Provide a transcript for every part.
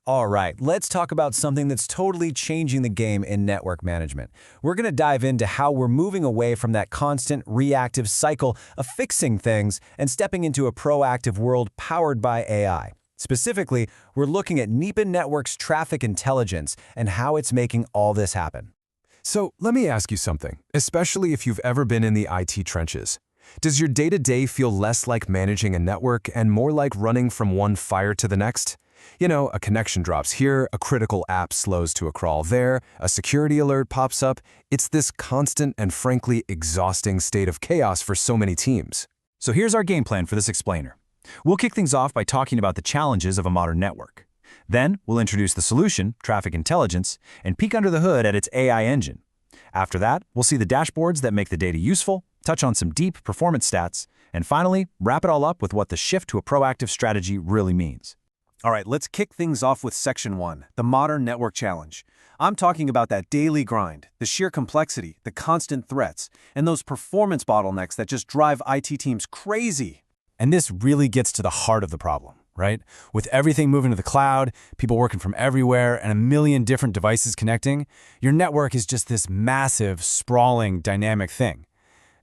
All right, let's talk about something that's totally changing the game in network management. We're going to dive into how we're moving away from that constant reactive cycle of fixing things and stepping into a proactive world powered by AI. Specifically, we're looking at Nepean Networks Traffic Intelligence and how it's making all this happen. So let me ask you something, especially if you've ever been in the IT trenches. Does your day-to-day feel less like managing a network and more like running from one fire to the next? You know, a connection drops here, a critical app slows to a crawl there, a security alert pops up. It's this constant and frankly exhausting state of chaos for so many teams. So here's our game plan for this explainer. We'll kick things off by talking about the challenges of a modern network. Then we'll introduce the solution, traffic intelligence, and peek under the hood at its AI engine. After that, we'll see the dashboards that make the data useful, touch on some deep performance stats, and finally, wrap it all up with what the shift to a proactive strategy really means. All right, let's kick things off with Section 1, the Modern Network Challenge. I'm talking about that daily grind, the sheer complexity, the constant threats, and those performance bottlenecks that just drive IT teams crazy. And this really gets to the heart of the problem, right? With everything moving to the cloud, people working from everywhere, and a million different devices connecting, your network is just this massive, sprawling, dynamic thing.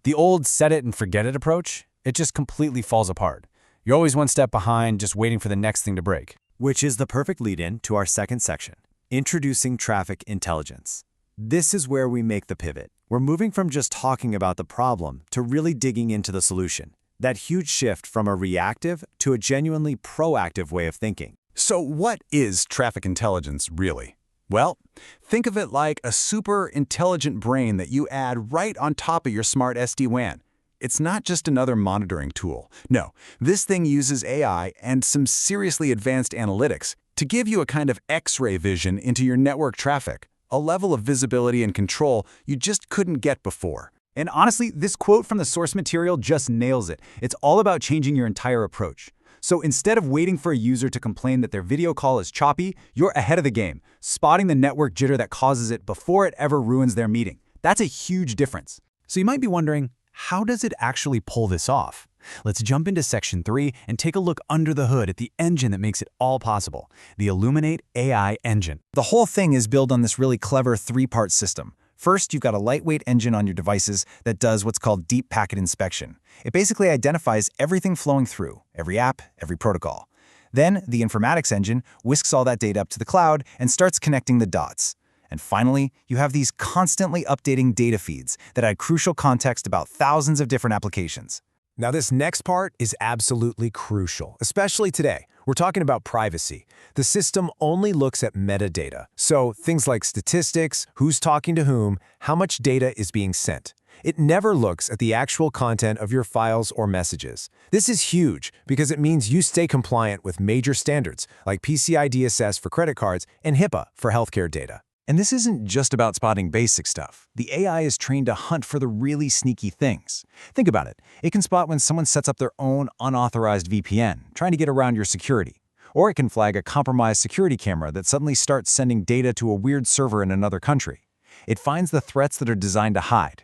The old set it and forget it approach, it just completely falls apart. You're always one step behind, just waiting for the next thing to break. Which is the perfect lead-in to our second section, Introducing Traffic Intelligence. This is where we make the pivot. We're moving from just talking about the problem to really digging into the solution. That huge shift from a reactive to a genuinely proactive way of thinking. So what is traffic intelligence really? Well, think of it like a super intelligent brain that you add right on top of your Smart SD-WAN. It's not just another monitoring tool. No, this thing uses AI and some seriously advanced analytics to give you a kind of X-ray vision into your network traffic, a level of visibility and control you just couldn't get before. And honestly, this quote from the source material just nails it. It's all about changing your entire approach. So instead of waiting for a user to complain that their video call is choppy, you're ahead of the game, spotting the network jitter that causes it before it ever ruins their meeting. That's a huge difference. So you might be wondering, how does it actually pull this off? Let's jump into Section 3 and take a look under the hood at the engine that makes it all possible, the Illuminate AI engine. The whole thing is built on this really clever three-part system. First, you've got a lightweight engine on your devices that does what's called deep packet inspection. It basically identifies everything flowing through, every app, every protocol. Then, the informatics engine whisks all that data up to the cloud and starts connecting the dots. And finally, you have these constantly updating data feeds that add crucial context about thousands of different applications. Now this next part is absolutely crucial, especially today. We're talking about privacy. The system only looks at metadata, so things like statistics, who's talking to whom, how much data is being sent. It never looks at the actual content of your files or messages. This is huge because it means you stay compliant with major standards like PCI DSS for credit cards and HIPAA for healthcare data. And this isn't just about spotting basic stuff. The AI is trained to hunt for the really sneaky things. Think about it. It can spot when someone sets up their own unauthorized VPN, trying to get around your security. Or it can flag a compromised security camera that suddenly starts sending data to a weird server in another country. It finds the threats that are designed to hide.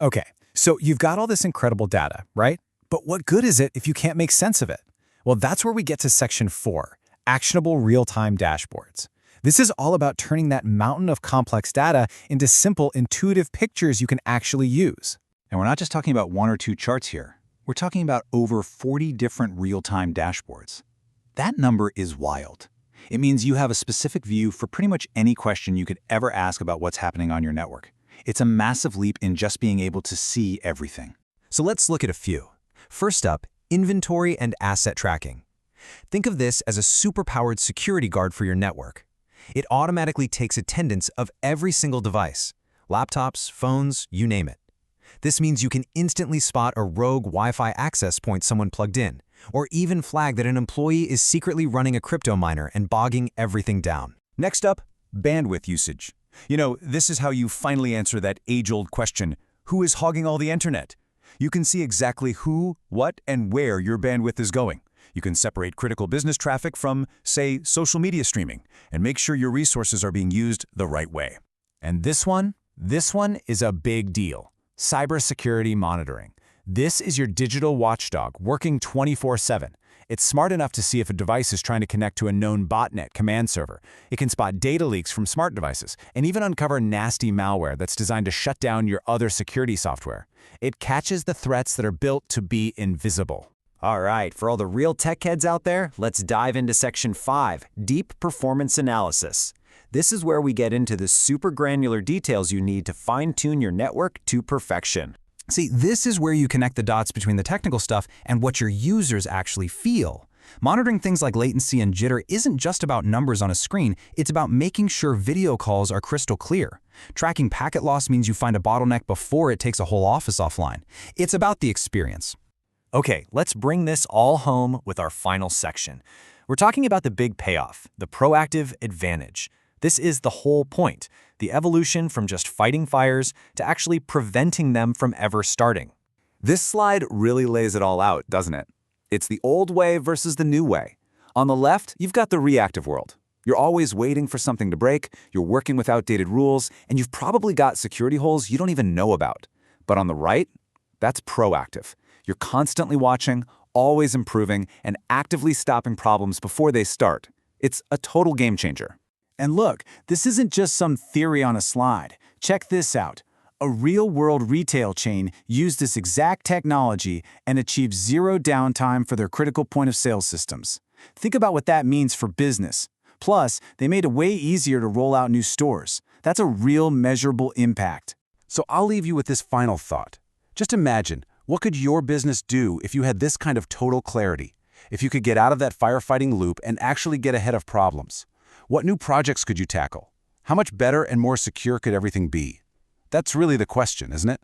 Okay, so you've got all this incredible data, right? But what good is it if you can't make sense of it? Well, that's where we get to Section 4, Actionable Real-Time Dashboards. This is all about turning that mountain of complex data into simple, intuitive pictures you can actually use. And we're not just talking about one or two charts here. We're talking about over 40 different real-time dashboards. That number is wild. It means you have a specific view for pretty much any question you could ever ask about what's happening on your network. It's a massive leap in just being able to see everything. So let's look at a few. First up, inventory and asset tracking. Think of this as a super-powered security guard for your network. It automatically takes attendance of every single device, laptops, phones, you name it. This means you can instantly spot a rogue Wi-Fi access point someone plugged in, or even flag that an employee is secretly running a crypto miner and bogging everything down. Next up, bandwidth usage. You know, this is how you finally answer that age-old question, who is hogging all the internet? You can see exactly who, what, and where your bandwidth is going. You can separate critical business traffic from, say, social media streaming, and make sure your resources are being used the right way. And this one is a big deal. Cybersecurity monitoring. This is your digital watchdog working 24/7. It's smart enough to see if a device is trying to connect to a known botnet command server. It can spot data leaks from smart devices and even uncover nasty malware that's designed to shut down your other security software. It catches the threats that are built to be invisible. All right, for all the real tech heads out there, let's dive into Section 5, Deep Performance Analysis. This is where we get into the super granular details you need to fine-tune your network to perfection. See, this is where you connect the dots between the technical stuff and what your users actually feel. Monitoring things like latency and jitter isn't just about numbers on a screen, it's about making sure video calls are crystal clear. Tracking packet loss means you find a bottleneck before it takes a whole office offline. It's about the experience. Okay, let's bring this all home with our final section. We're talking about the big payoff, the proactive advantage. This is the whole point, the evolution from just fighting fires to actually preventing them from ever starting. This slide really lays it all out, doesn't it? It's the old way versus the new way. On the left, you've got the reactive world. You're always waiting for something to break, you're working with outdated rules, and you've probably got security holes you don't even know about. But on the right, that's proactive. You're constantly watching, always improving, and actively stopping problems before they start. It's a total game changer. And look, this isn't just some theory on a slide. Check this out. A real-world retail chain used this exact technology and achieved zero downtime for their critical point-of-sale systems. Think about what that means for business. Plus, they made it way easier to roll out new stores. That's a real measurable impact. So I'll leave you with this final thought. Just imagine, what could your business do if you had this kind of total clarity? If you could get out of that firefighting loop and actually get ahead of problems? What new projects could you tackle? How much better and more secure could everything be? That's really the question, isn't it?